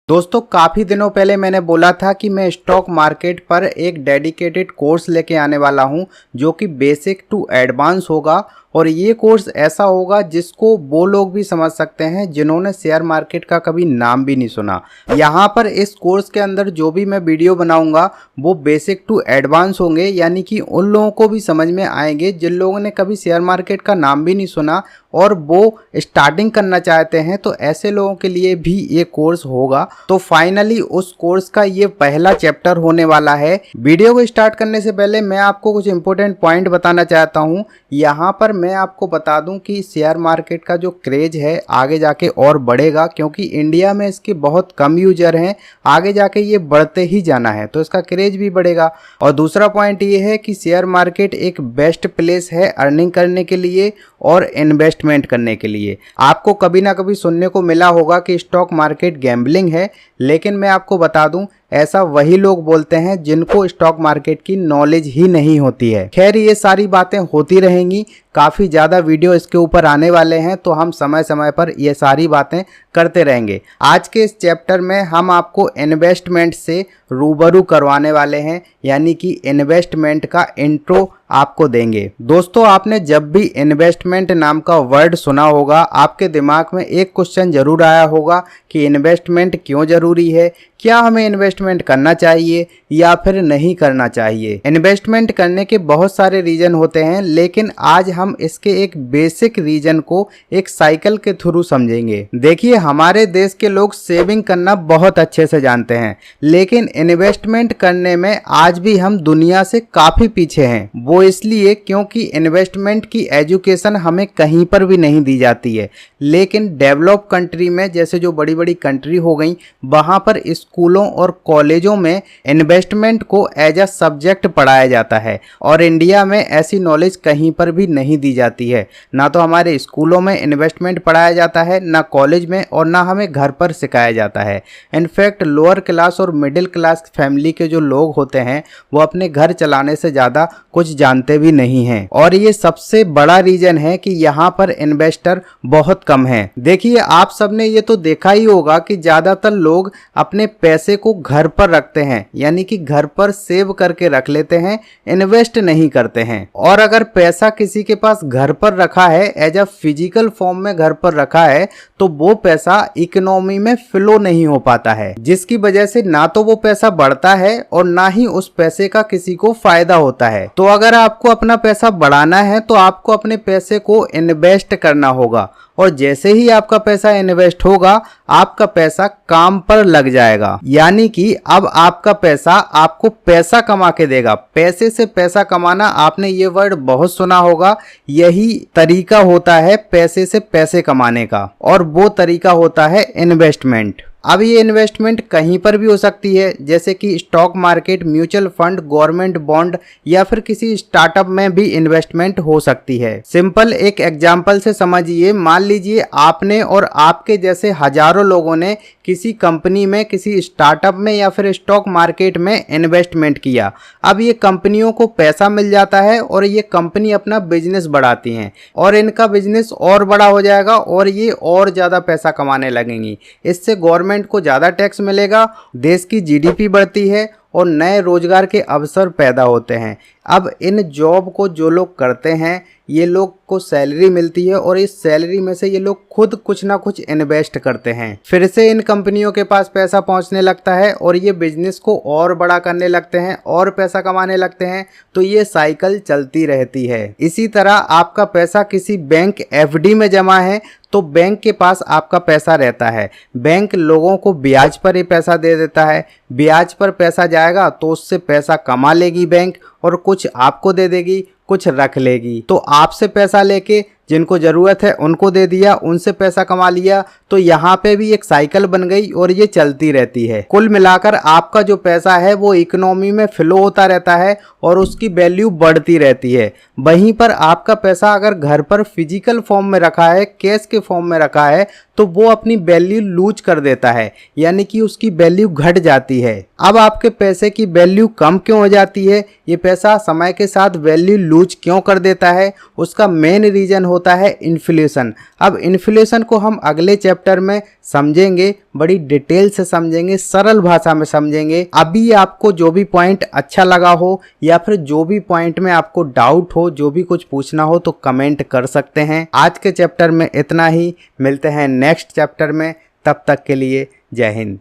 दोस्तों काफ़ी दिनों पहले मैंने बोला था कि मैं स्टॉक मार्केट पर एक डेडिकेटेड कोर्स लेके आने वाला हूं जो कि बेसिक टू एडवांस होगा। और ये कोर्स ऐसा होगा जिसको वो लोग भी समझ सकते हैं जिन्होंने शेयर मार्केट का कभी नाम भी नहीं सुना। यहाँ पर इस कोर्स के अंदर जो भी मैं वीडियो बनाऊंगा वो बेसिक टू एडवांस होंगे, यानी कि उन लोगों को भी समझ में आएंगे जिन लोगों ने कभी शेयर मार्केट का नाम भी नहीं सुना और वो स्टार्टिंग करना चाहते हैं। तो ऐसे लोगों के लिए भी ये कोर्स होगा। तो फाइनली उस कोर्स का ये पहला चैप्टर होने वाला है। वीडियो को स्टार्ट करने से पहले मैं आपको कुछ इंपॉर्टेंट पॉइंट बताना चाहता हूँ। यहाँ पर मैं आपको बता दूं कि शेयर मार्केट का जो क्रेज है आगे जाके और बढ़ेगा, क्योंकि इंडिया में इसके बहुत कम यूजर हैं। आगे जाके ये बढ़ते ही जाना है तो इसका क्रेज भी बढ़ेगा। और दूसरा पॉइंट ये है कि शेयर मार्केट एक बेस्ट प्लेस है अर्निंग करने के लिए और इन्वेस्टमेंट करने के लिए। आपको कभी ना कभी सुनने को मिला होगा कि स्टॉक मार्केट गैम्बलिंग है, लेकिन मैं आपको बता दूं ऐसा वही लोग बोलते हैं जिनको स्टॉक मार्केट की नॉलेज ही नहीं होती है। खैर ये सारी बातें होती रहेंगी, काफ़ी ज़्यादा वीडियो इसके ऊपर आने वाले हैं तो हम समय समय पर ये सारी बातें करते रहेंगे। आज के इस चैप्टर में हम आपको इन्वेस्टमेंट से रूबरू करवाने वाले हैं, यानी कि इन्वेस्टमेंट का इंट्रो आपको देंगे। दोस्तों आपने जब भी इन्वेस्टमेंट नाम का वर्ड सुना होगा आपके दिमाग में एक क्वेश्चन जरूर आया होगा कि इन्वेस्टमेंट क्यों ज़रूरी है, क्या हमें इन्वेस्टमेंट करना चाहिए या फिर नहीं करना चाहिए। इन्वेस्टमेंट करने के बहुत सारे रीज़न होते हैं, लेकिन आज हम इसके एक बेसिक रीज़न को एक साइकिल के थ्रू समझेंगे। देखिए हमारे देश के लोग सेविंग करना बहुत अच्छे से जानते हैं, लेकिन इन्वेस्टमेंट करने में आज भी हम दुनिया से काफ़ी पीछे हैं। वो इसलिए क्योंकि इन्वेस्टमेंट की एजुकेशन हमें कहीं पर भी नहीं दी जाती है। लेकिन डेवलप कंट्री में, जैसे जो बड़ी बड़ी कंट्री हो गई, वहाँ पर स्कूलों और कॉलेजों में इन्वेस्टमेंट को एज अ सब्जेक्ट पढ़ाया जाता है। और इंडिया में ऐसी नॉलेज कहीं पर भी नहीं दी जाती है। ना तो हमारे स्कूलों में इन्वेस्टमेंट पढ़ाया जाता है, ना कॉलेज में, और ना हमें घर पर सिखाया जाता है। इनफैक्ट लोअर क्लास और मिडिल क्लास फैमिली के जो लोग होते हैं वो अपने घर चलाने से ज़्यादा कुछ जानते भी नहीं हैं। और ये सबसे बड़ा रीजन है कि यहाँ पर इन्वेस्टर बहुत कम है। देखिए आप सबने ये तो देखा ही होगा कि ज़्यादातर लोग अपने पैसे को घर पर रखते हैं, यानी कि घर पर सेव करके रख लेते हैं, इन्वेस्ट नहीं करते हैं। और अगर पैसा किसी के पास घर पर रखा है, एज अ फिजिकल फॉर्म में घर पर रखा है, तो वो पैसा इकोनॉमी में फ्लो नहीं हो पाता है, जिसकी वजह से ना तो वो पैसा बढ़ता है और ना ही उस पैसे का किसी को फायदा होता है। तो अगर आपको अपना पैसा बढ़ाना है तो आपको अपने पैसे को इन्वेस्ट करना होगा, और जैसे ही आपका पैसा इन्वेस्ट होगा आपका पैसा काम पर लग जाएगा। यानी कि अब आपका पैसा आपको पैसा कमा के देगा। पैसे से पैसा कमाना, आपने ये वर्ड बहुत सुना होगा। यही तरीका होता है पैसे से पैसे कमाने का, और वो तरीका होता है इन्वेस्टमेंट। अब ये इन्वेस्टमेंट कहीं पर भी हो सकती है, जैसे कि stock market, mutual fund, government bond या फिर किसी स्टार्टअप में भी इन्वेस्टमेंट हो सकती है। सिंपल एक एग्जांपल से समझिए। मान लीजिए आपने और आपके जैसे हजारों लोगों ने किसी कंपनी में, किसी स्टार्टअप में या फिर स्टॉक मार्केट में इन्वेस्टमेंट किया। अब ये कंपनियों को पैसा मिल जाता है और ये कंपनी अपना बिजनेस बढ़ाती हैं और इनका बिजनेस और बड़ा हो जाएगा और ये और ज़्यादा पैसा कमाने लगेंगी। इससे गवर्नमेंट को ज़्यादा टैक्स मिलेगा, देश की जीडीपी बढ़ती है और नए रोजगार के अवसर पैदा होते हैं। अब इन जॉब को जो लोग करते हैं ये लोग को सैलरी मिलती है और इस सैलरी में से ये लोग खुद कुछ ना कुछ इन्वेस्ट करते हैं। फिर से इन कंपनियों के पास पैसा पहुंचने लगता है और ये बिजनेस को और बड़ा करने लगते हैं और पैसा कमाने लगते हैं। तो ये साइकिल चलती रहती है। इसी तरह आपका पैसा किसी बैंक एफडी में जमा है तो बैंक के पास आपका पैसा रहता है। बैंक लोगों को ब्याज पर ही पैसा दे देता है। ब्याज पर पैसा जाएगा तो उससे पैसा कमा लेगी बैंक और कुछ आपको दे देगी, कुछ रख लेगी। तो आपसे पैसा लेके जिनको ज़रूरत है उनको दे दिया, उनसे पैसा कमा लिया। तो यहाँ पे भी एक साइकिल बन गई और ये चलती रहती है। कुल मिलाकर आपका जो पैसा है वो इकोनॉमी में फ्लो होता रहता है और उसकी वैल्यू बढ़ती रहती है। वहीं पर आपका पैसा अगर घर पर फिजिकल फॉर्म में रखा है, कैश के फॉर्म में रखा है, तो वो अपनी वैल्यू लूज कर देता है, यानी कि उसकी वैल्यू घट जाती है। अब आपके पैसे की वैल्यू कम क्यों हो जाती है, ये पैसा समय के साथ वैल्यू लूज क्यों कर देता है, उसका मेन रीज़न होता है इन्फ्लेशन। अब इन्फ्लेशन को हम अगले चैप्टर में समझेंगे, बड़ी डिटेल से समझेंगे, सरल भाषा में समझेंगे। अभी आपको जो भी पॉइंट अच्छा लगा हो या फिर जो भी पॉइंट में आपको डाउट हो, जो भी कुछ पूछना हो तो कमेंट कर सकते हैं। आज के चैप्टर में इतना ही, मिलते हैं नेक्स्ट चैप्टर में, तब तक के लिए जय हिंद।